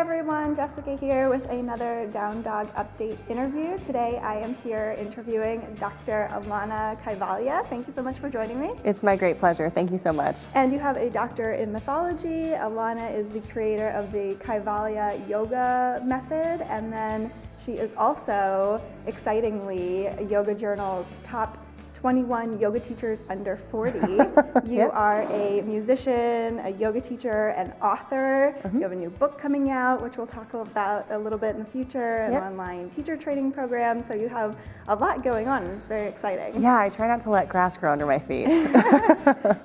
everyone, Jessica here with another Down Dog Update interview. Today I am here interviewing Dr. Alanna Kaivalya. Thank you so much for joining me. It's my great pleasure. Thank you so much. And you have a doctor in mythology. Alanna is the creator of the Kaivalya Yoga Method, and then she is also, excitingly, Yoga Journal's top 21 yoga teachers under 40. You Yep. are a musician, a yoga teacher, an author. You have a new book coming out, which we'll talk about a little bit in the future, an Yep. online teacher training program. So you have a lot going on, and it's very exciting. Yeah, I try not to let grass grow under my feet.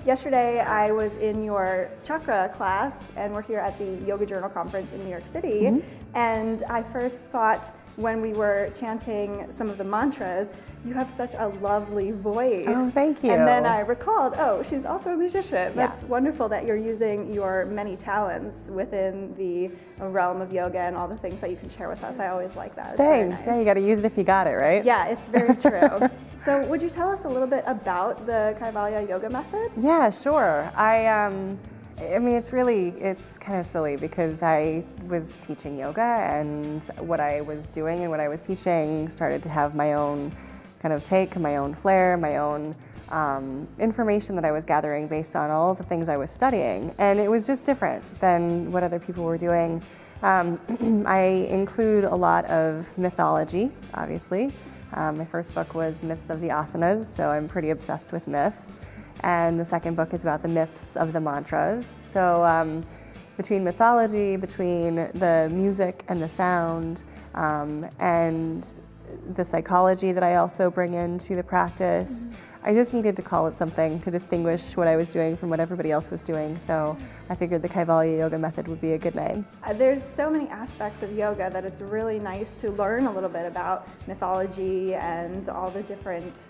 Yesterday, I was in your chakra class, and we're here at the Yoga Journal conference in New York City. And I first thought, when we were chanting some of the mantras, you have such a lovely voice. Oh, thank you. And then I recalled, oh, she's also a musician. Yeah. That's wonderful that you're using your many talents within the realm of yoga and all the things that you can share with us. I always like that. It's very Thanks. nice. Yeah, you got to use it if you got it, right? Yeah, it's very true. So would you tell us a little bit about the Kaivalya Yoga Method? Yeah, sure. I mean, it's kind of silly because I was teaching yoga, and what I was doing and what I was teaching started to have my own kind of take, my own flair, my own information that I was gathering based on all of the things I was studying. And it was just different than what other people were doing. I include a lot of mythology, obviously. My first book was Myths of the Asanas, so I'm pretty obsessed with myth. And the second book is about the myths of the mantras. So between mythology, between the music and the sound, and the psychology that I also bring into the practice, I just needed to call it something to distinguish what I was doing from what everybody else was doing. So I figured the Kaivalya Yoga Method would be a good name. There's so many aspects of yoga that it's really nice to learn a little bit about mythology and all the different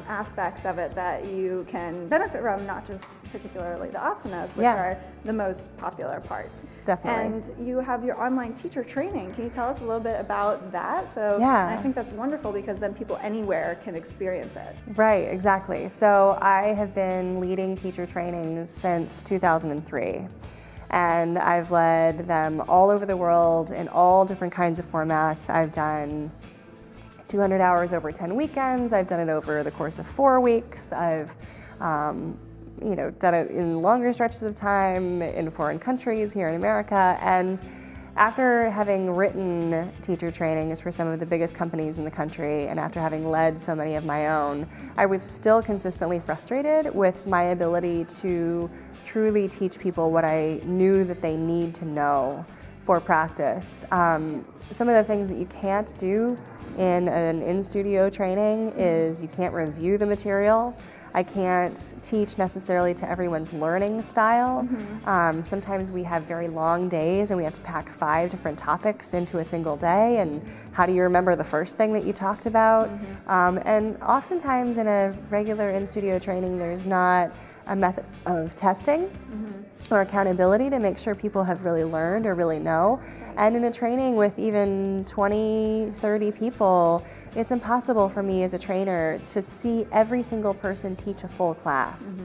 aspects of it that you can benefit from, not just particularly the asanas, which are the most popular part. Definitely. And you have your online teacher training. Can you tell us a little bit about that? So Yeah. I think that's wonderful because then people anywhere can experience it. Right, exactly. So I have been leading teacher trainings since 2003. And I've led them all over the world in all different kinds of formats. I've done 200 hours over 10 weekends. I've done it over the course of 4 weeks. I've done it in longer stretches of time in foreign countries here in America. And after having written teacher trainings for some of the biggest companies in the country, and after having led so many of my own, I was still consistently frustrated with my ability to truly teach people what I knew that they need to know for practice. Some of the things that you can't do in an in-studio training is you can't review the material. I can't teach necessarily to everyone's learning style. Sometimes we have very long days and we have to pack 5 different topics into a single day, and how do you remember the first thing that you talked about? And oftentimes in a regular in-studio training there's not a method of testing or accountability to make sure people have really learned or really know. And in a training with even 20, 30 people, it's impossible for me as a trainer to see every single person teach a full class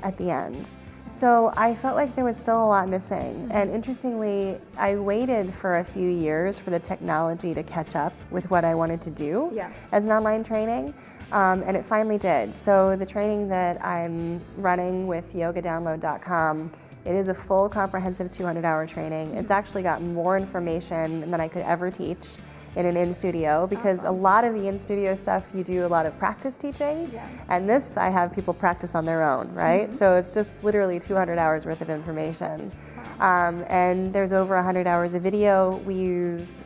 at the end. So I felt like there was still a lot missing. And interestingly, I waited for a few years for the technology to catch up with what I wanted to do as an online training. And it finally did. So the training that I'm running with yogadownload.com, it is a full comprehensive 200-hour training. It's actually got more information than I could ever teach in an in-studio, because a lot of the in-studio stuff you do a lot of practice teaching, and this I have people practice on their own, right? So it's just literally 200 hours worth of information. And there's over 100 hours of video. We use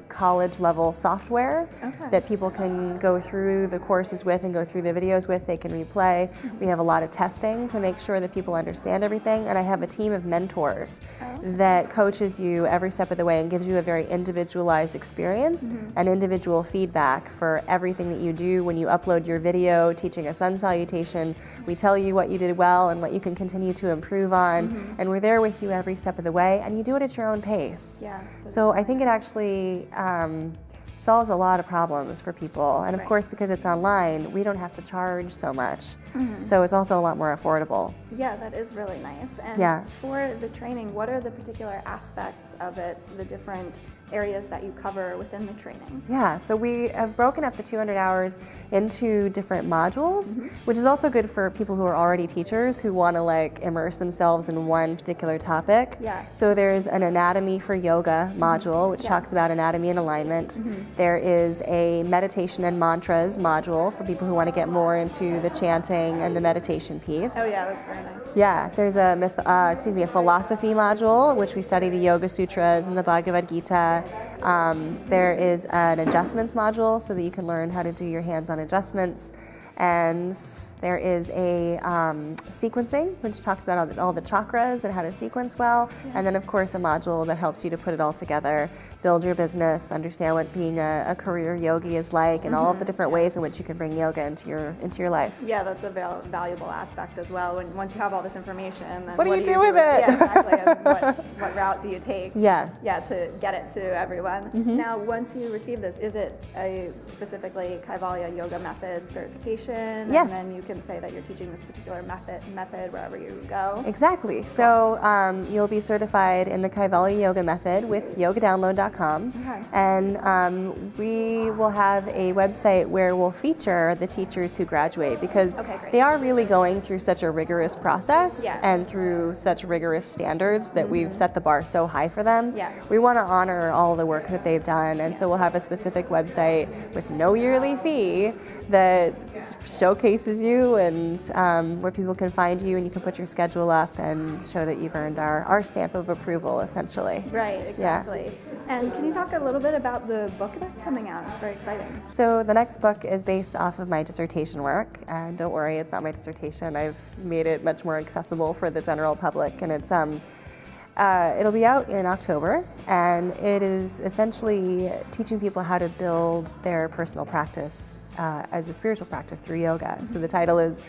college level software that people can go through the courses with and go through the videos with. They can replay. We have a lot of testing to make sure that people understand everything. And I have a team of mentors that coaches you every step of the way and gives you a very individualized experience and individual feedback for everything that you do. When you upload your video teaching a sun salutation, we tell you what you did well and what you can continue to improve on. And we're there with you every step of the way, and you do it at your own pace. So I think it actually solves a lot of problems for people. And of course, because it's online, we don't have to charge so much. So it's also a lot more affordable. Yeah, that is really nice. And for the training, what are the particular aspects of it, the different areas that you cover within the training? Yeah, so we have broken up the 200 hours into different modules, which is also good for people who are already teachers who want to like immerse themselves in one particular topic. Yeah. So there's an anatomy for yoga module, which talks about anatomy and alignment. There is a meditation and mantras module for people who want to get more into the chanting and the meditation piece. Oh yeah, that's very nice. Yeah, there's a a philosophy module, which we study the Yoga Sutras and the Bhagavad Gita. There is an adjustments module so that you can learn how to do your hands-on adjustments. And there is a sequencing, which talks about all the chakras and how to sequence well. And then, of course, a module that helps you to put it all together, build your business, understand what being a career yogi is like, and all of the different ways in which you can bring yoga into your life. Yeah, that's a valuable aspect as well. When once you have all this information, then what do you do with it? Yeah, exactly. And what route do you take? Yeah, to get it to everyone. Now, once you receive this, is it a specifically Kaivalya Yoga Method certification? Yeah. And then you can say that you're teaching this particular method wherever you go. Exactly. So you'll be certified in the Kaivalya Yoga Method with yogadownload.com. And we will have a website where we'll feature the teachers who graduate, because they are really going through such a rigorous process and through such rigorous standards that we've set the bar so high for them. We want to honor all the work that they've done, and so we'll have a specific website with no yearly fee that showcases you and where people can find you, and you can put your schedule up and show that you've earned our stamp of approval, essentially. Right, exactly. And can you talk a little bit about the book that's coming out? It's very exciting. So the next book is based off of my dissertation work, and don't worry, it's not my dissertation. I've made it much more accessible for the general public, and it's it'll be out in October, and it is essentially teaching people how to build their personal practice as a spiritual practice through yoga. So the title is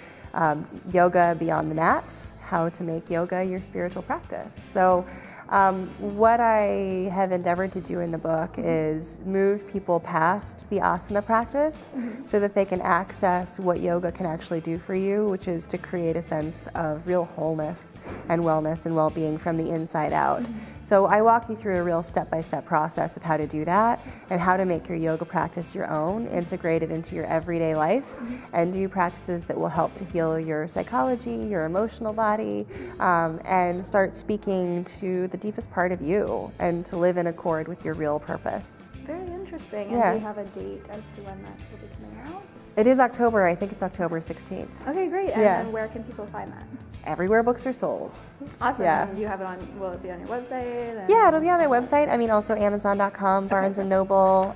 Yoga Beyond the Mat, How to Make Yoga Your Spiritual Practice. So what I have endeavored to do in the book is move people past the asana practice so that they can access what yoga can actually do for you, which is to create a sense of real wholeness and wellness and well-being from the inside out. So I walk you through a real step-by-step process of how to do that and how to make your yoga practice your own, integrate it into your everyday life, and do practices that will help to heal your psychology, your emotional body, and start speaking to the deepest part of you and to live in accord with your real purpose. Very interesting. And do you have a date as to when that will be coming out? It is October. I think it's October 16th. Okay, great. And then where can people find that? Everywhere books are sold. Awesome. Yeah. And you have it on, will it be on your website? Yeah, it'll be on my website. I mean, also Amazon.com, Barnes & Noble.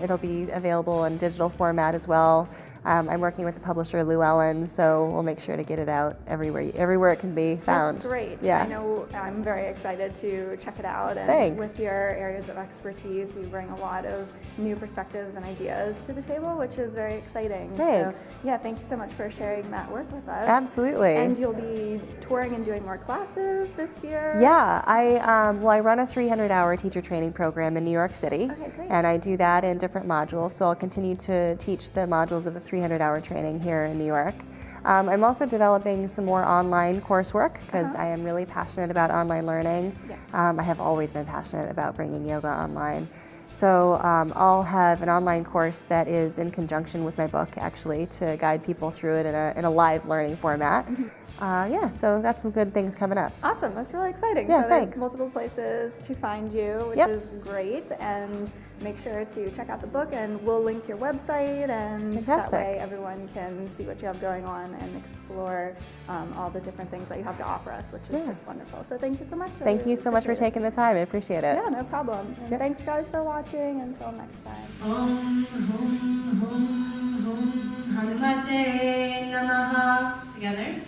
It'll be available in digital format as well. I'm working with the publisher Llewellyn, so we'll make sure to get it out everywhere it can be found. That's great. Yeah. I know I'm very excited to check it out. And Thanks. with your areas of expertise, you bring a lot of new perspectives and ideas to the table, which is very exciting. Thanks. So, yeah, thank you so much for sharing that work with us. Absolutely. And you'll be touring and doing more classes this year? Yeah, I run a 300-hour teacher training program in New York City. Okay, great. And I do that in different modules, so I'll continue to teach the modules of the 300-hour training here in New York. I'm also developing some more online coursework because I am really passionate about online learning. I have always been passionate about bringing yoga online. So I'll have an online course that is in conjunction with my book, actually, to guide people through it in a live learning format. So that's some good things coming up. Awesome, that's really exciting. Yeah, so thanks. There's multiple places to find you, which is great. And make sure to check out the book, and we'll link your website, and Fantastic. that way everyone can see what you have going on and explore all the different things that you have to offer us, which is just wonderful. So thank you so much. Thank you so much for taking the time. I appreciate it. Yeah, no problem. And thanks guys for watching. Until next time. Hanumate Namaha. Together.